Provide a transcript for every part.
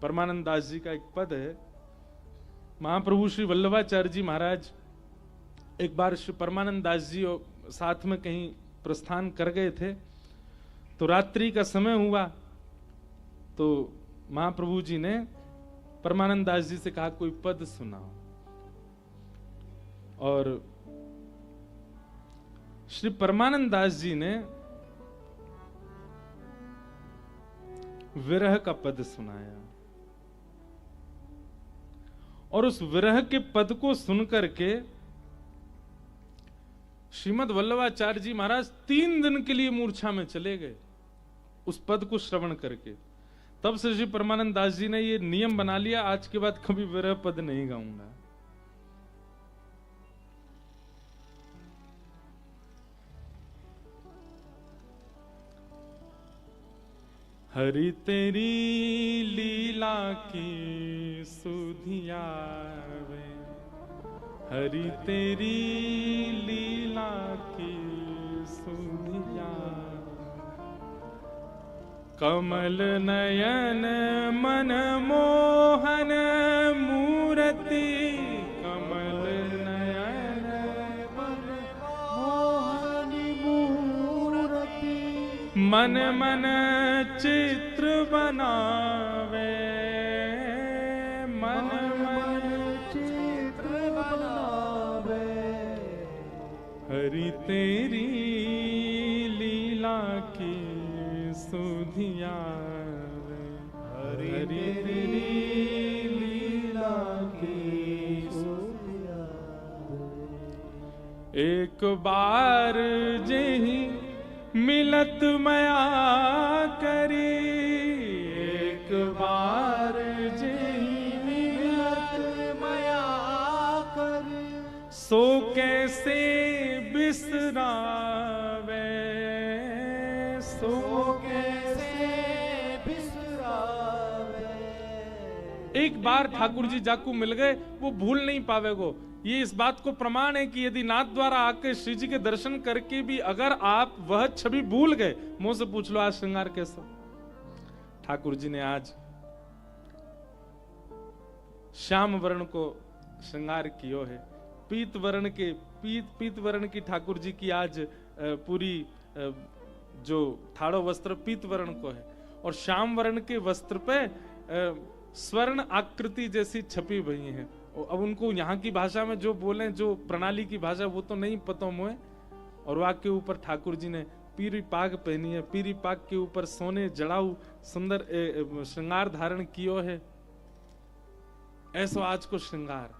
परमानंद दास जी का एक पद है। महाप्रभु श्री वल्लभाचार्य जी महाराज एक बार श्री परमानंद दास जी साथ में कहीं प्रस्थान कर गए थे, तो रात्रि का समय हुआ, तो महाप्रभु जी ने परमानंद दास जी से कहा कोई पद सुनाओ। और श्री परमानंद दास जी ने विरह का पद सुनाया, और उस विरह के पद को सुनकर के श्रीमद वल्लभाचार्य जी महाराज 3 दिन के लिए मूर्छा में चले गए उस पद को श्रवण करके। तब से श्री परमानंद दास जी ने ये नियम बना लिया, आज के बाद कभी विरह पद नहीं गाऊंगा। हरि तेरी लीला की सुधियावे, हरि तेरी लीला की सुधिया, कमल नयन मन मोहन मूर्ति, कमल नयन मन मोहन मूर्ति, मन मन चित्र बनावे, मन मन चित्र बनावे, हरि तेरी लीला की सुधियावे, हरि तेरी लीला की सुधियावे। एक बार जेहि मिलत मया करी, एक बार जेहि मिलत मया करी, सो कैसे बिसरावे, सो कैसे बिसरावे। एक बार ठाकुर जी जाकू मिल गए, वो भूल नहीं पावेगो। ये इस बात को प्रमाण है कि यदि नाथ द्वारा आके श्री जी के दर्शन करके भी अगर आप वह छवि भूल गए, मुंह से पूछ लो आज श्रृंगार कैसा। ठाकुर जी ने आज श्याम वर्ण को श्रृंगार कियो है, पीत वर्ण की ठाकुर जी की आज पूरी जो ठाड़ो वस्त्र पीत वर्ण को है, और श्याम वर्ण के वस्त्र पे स्वर्ण आकृति जैसी छपी हुई है। अब उनको यहाँ की भाषा में जो बोले, जो प्रणाली की भाषा, वो तो नहीं पता मुझे। और वहां के ऊपर ठाकुर जी ने पीरी पाग पहनी है, पीरी पाग के ऊपर सोने जड़ाऊ सुंदर श्रृंगार धारण कियो है। ऐसो आज को श्रृंगार।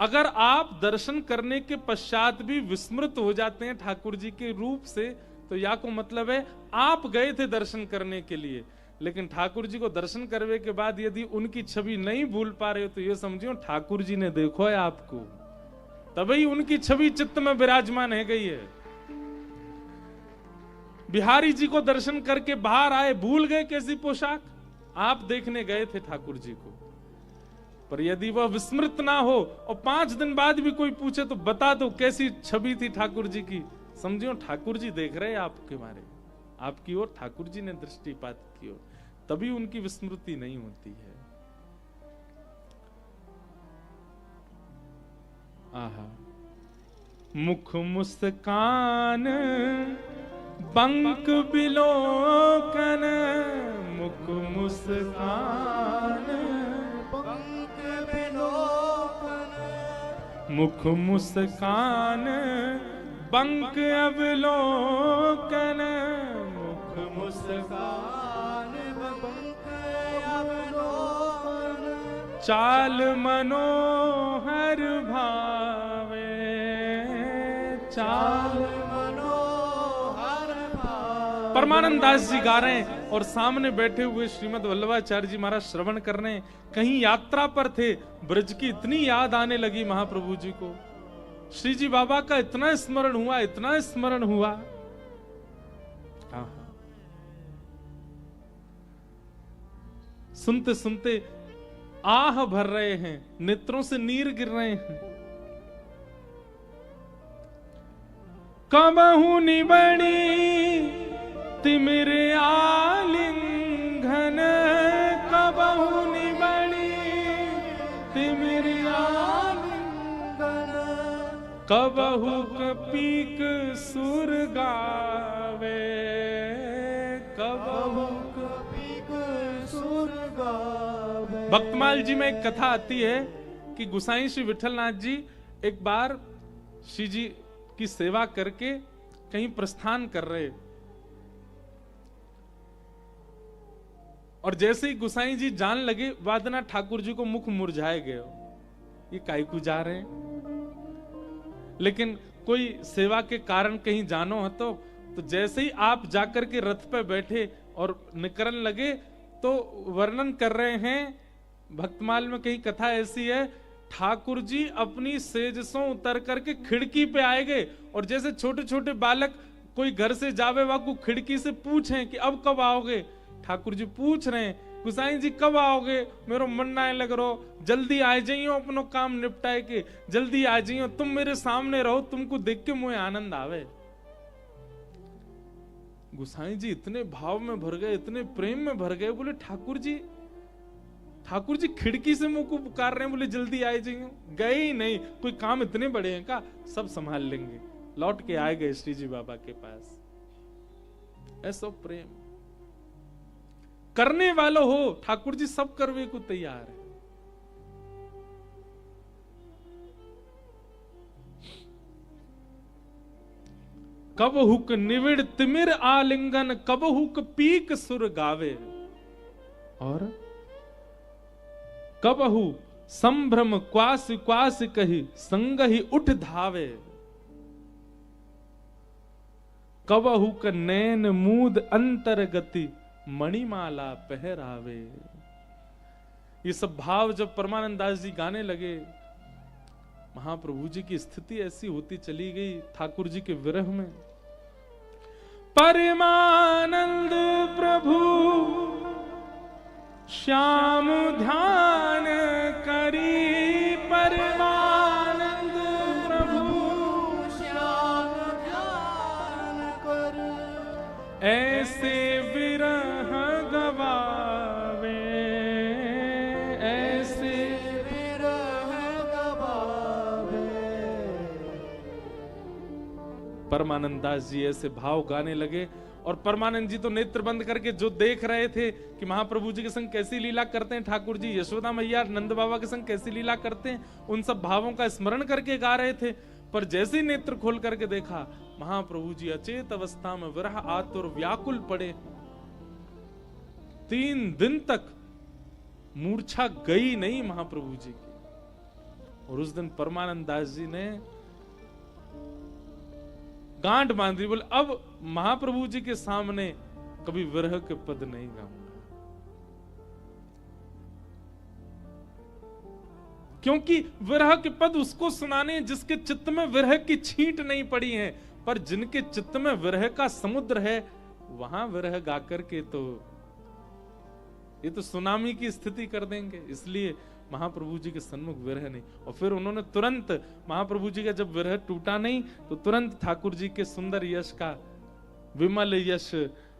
अगर आप दर्शन करने के पश्चात भी विस्मृत हो जाते हैं ठाकुर जी के रूप से, तो या को मतलब है आप गए थे दर्शन करने के लिए, लेकिन ठाकुर जी को दर्शन करने के बाद यदि उनकी छवि नहीं भूल पा रहे हो, तो ये समझियो ठाकुर जी ने देखो है आपको, तभी उनकी छवि चित्त में विराजमान है गई है। बिहारी जी को दर्शन करके बाहर आए, भूल गए कैसी पोशाक, आप देखने गए थे ठाकुर जी को। पर यदि वह विस्मृत ना हो और 5 दिन बाद भी कोई पूछे तो बता दो कैसी छवि थी ठाकुर जी की, समझियो ठाकुर जी देख रहे हैं आपके बारे, आपकी ओर ठाकुर जी ने दृष्टिपात की, तभी उनकी विस्मृति नहीं होती है। आहा, मुख मुस्कान बंक बिलोकन, मुख मुस्कान बंक बिलोकन, मुख मुस्कान बंक अवलोकन, मुख मुस्कान बंक अवलोकन, चाल मनोहर भावे, चाल मनोहर भावे। परमानंद दास जी गा रहे हैं और सामने बैठे हुए श्रीमद वल्लभाचार्य जी महाराज श्रवण कर रहे हैं। कहीं यात्रा पर थे, ब्रज की इतनी याद आने लगी महाप्रभु जी को, श्री जी बाबा का इतना स्मरण हुआ, इतना स्मरण हुआ। सुनते सुनते आह भर रहे हैं, नेत्रों से नीर गिर रहे हैं। कबहू निबड़ी तिमिर आलिंगन, कबहु कपीक सुर गावे, कबहु कपीक सुर गावे। भक्तमाल जी में एक कथा आती है कि गुसाई श्री विठलनाथ जी एक बार श्री जी की सेवा करके कहीं प्रस्थान कर रहे, और जैसे ही गुसाई जी जान लगे, वादना ठाकुर जी को मुख मुरझाए गए, ये काहे को जा रहे हैं। लेकिन कोई सेवा के कारण कहीं जानो है तो जैसे ही आप जाकर के रथ पे बैठे और निकलने लगे, तो वर्णन कर रहे हैं भक्तमाल में, कहीं कथा ऐसी है, ठाकुर जी अपनी सेज से उतर करके खिड़की पे आए गए, और जैसे छोटे छोटे बालक कोई घर से जावे वाकू खिड़की से पूछें कि अब कब आओगे, ठाकुर जी पूछ रहे हैं गुसाई जी कब आओगे, मेरो मन ना लग रहो, जल्दी आ जाइयो, अपनो काम निपटाए के जल्दी आ जाइयो, तुम मेरे सामने रहो, तुमको देख के मुझे आनंद आवे। गुसाई जी इतने भाव में भर गए, इतने प्रेम में भर गए, बोले ठाकुर जी खिड़की से मुंह को पुकार रहे हैं, बोले जल्दी आ जाइयो। गए ही नहीं, कोई काम इतने बड़े हैं का, सब संभाल लेंगे। लौट के आए गए श्री जी बाबा के पास। ऐसा प्रेम करने वालों हो, ठाकुर जी सब करने को तैयार है। कब हुक निविड़ तिमिर आलिंगन, कब हुक पीक सुर गावे, और कबहु संभ्रम क्वास क्वास कही संग ही उठ धावे, कबहु क नैन मूद अंतर गति मणिमाला पहरावे। ये सब भाव जब परमानंद दास जी गाने लगे, महाप्रभु जी की स्थिति ऐसी होती चली गई ठाकुर जी के विरह में। परमानंद प्रभु श्याम ध्यान करी, परमानंद प्रभु श्याम ध्यान कर, ऐसे विरह गवावे, ऐसे विरह गवावे। परमानंद दास जी ऐसे भाव गाने लगे, और परमानंद जी तो नेत्र बंद करके जो देख रहे थे कि महाप्रभु जी के संग कैसी लीला करते हैं ठाकुर जी, यशोदा मैया नंद बाबा के संग कैसी लीला करते हैं, उन सब भावों का स्मरण करके गा रहे थे। पर जैसे ही नेत्र खोल करके देखा, महाप्रभु जी अचेत अवस्था में विरह आतुर व्याकुल पड़े। 3 दिन तक मूर्छा गई नहीं महाप्रभु जी की। और उस दिन परमानंद दास जी ने गांठ बांधी, बोले अब महाप्रभु जी के सामने कभी विरह के पद नहीं गाऊंगा, क्योंकि विरह के पद उसको सुनाने जिसके चित्त में विरह की छींट नहीं पड़ी है। पर जिनके चित्त में विरह का समुद्र है, वहां विरह गाकर के तो ये तो सुनामी की स्थिति कर देंगे। इसलिए महाप्रभु जी के सन्मुख विरह नहीं। और फिर उन्होंने तुरंत, महाप्रभु जी का जब विरह टूटा नहीं, तो तुरंत ठाकुर जी के सुंदर यश का, विमल यश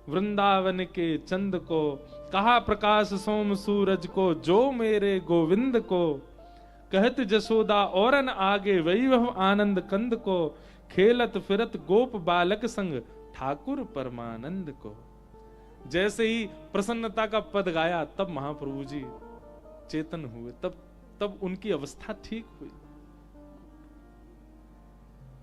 वृंदावन के चंद को, कहा प्रकाश सोम सूरज को, जो मेरे गोविंद को, कहत जसोदा औरन आगे वैभव आनंद कंद को, खेलत फिरत गोप बालक संग ठाकुर परमानंद को। जैसे ही प्रसन्नता का पद गाया, तब महाप्रभु जी चेतन हुए, तब उनकी अवस्था ठीक हुई।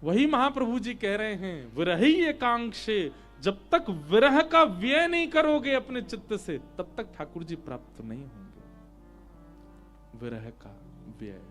वही महाप्रभु जी कह रहे हैं, विरही एकांक्षे, जब तक विरह का व्यय नहीं करोगे अपने चित्त से, तब तक ठाकुर जी प्राप्त नहीं होंगे। विरह का व्यय।